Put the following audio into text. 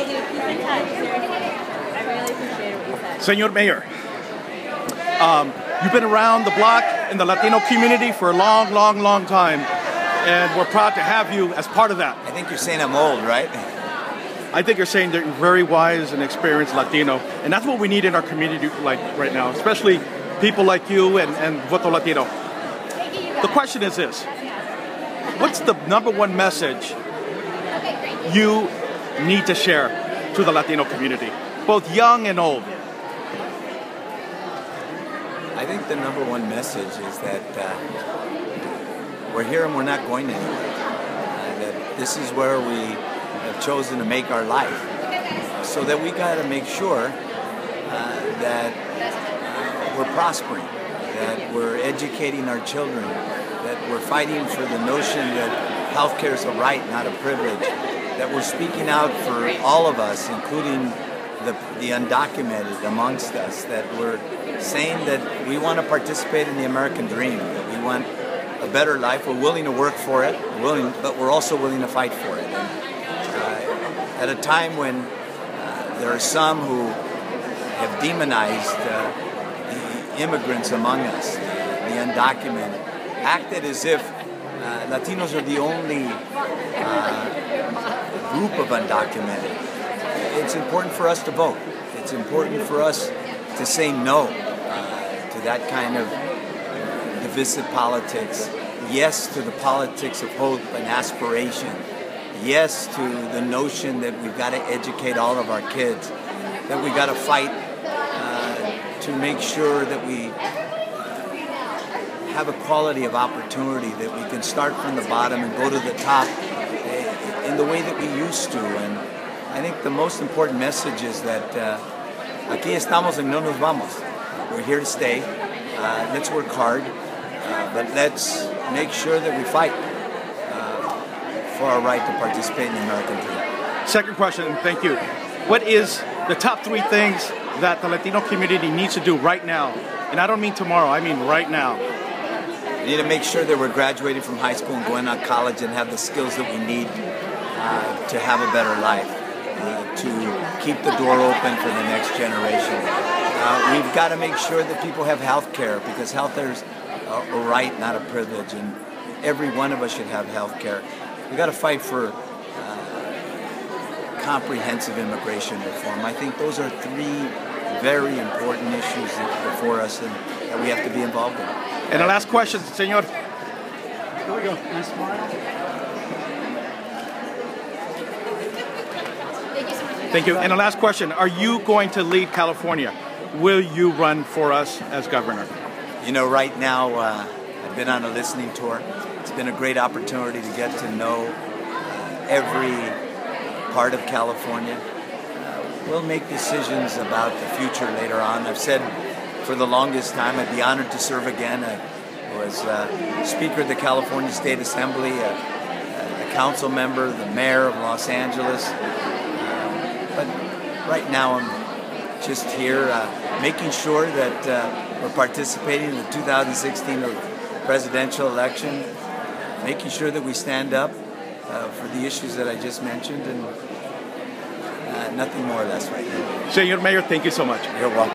keep in touch. Seriously. I really appreciate what you said. Senor Mayor, you've been around the block in the Latino community for a long, long, long time, and we're proud to have you as part of that. I think you're saying I'm old, right? I think you're saying that you're very wise and experienced Latino, and that's what we need in our community like right now, especially people like you and Voto Latino. The question is this: what's the number one message you need to share to the Latino community, both young and old? I think the number one message is that we're here and we're not going anywhere. That this is where we have chosen to make our life, so that we got to make sure that we're prospering, that we're educating our children, that we're fighting for the notion that healthcare is a right, not a privilege, that we're speaking out for all of us, including the undocumented amongst us, that we're saying that we want to participate in the American dream, that we want a better life. We're willing to work for it, but we're also willing to fight for it. And, at a time when there are some who have demonized the immigrants among us, the undocumented, acted as if Latinos are the only group of undocumented. It's important for us to vote. It's important for us to say no to that kind of divisive politics. Yes to the politics of hope and aspiration. Yes to the notion that we've got to educate all of our kids, that we've got to fight to make sure that we have equality of opportunity, that we can start from the bottom and go to the top in the way that we used to. And I think the most important message is that aquí estamos y no nos vamos. We're here to stay. Let's work hard, but let's make sure that we fight for our right to participate in the American dream. Second question, thank you. What is the top three things that the Latino community needs to do right now? And I don't mean tomorrow, I mean right now. We need to make sure that we're graduating from high school and going on college and have the skills that we need to have a better life, to keep the door open for the next generation. We've got to make sure that people have health care, because health care is a right, not a privilege, and every one of us should have health care. We've got to fight for comprehensive immigration reform. I think those are three very important issues before us and that we have to be involved in. And the last question, senor. Here we go. Nice smile. Thank you. And the last question, are you going to lead California? Will you run for us as governor? You know, right now, I've been on a listening tour. It's been a great opportunity to get to know every part of California. We'll make decisions about the future later on. I've said for the longest time I'd be honored to serve again. I was Speaker of the California State Assembly, a council member, the mayor of Los Angeles. But right now I'm just here making sure that we're participating in the 2016 presidential election, making sure that we stand up for the issues that I just mentioned, and nothing more or less right now. Senor Mayor, thank you so much. You're welcome.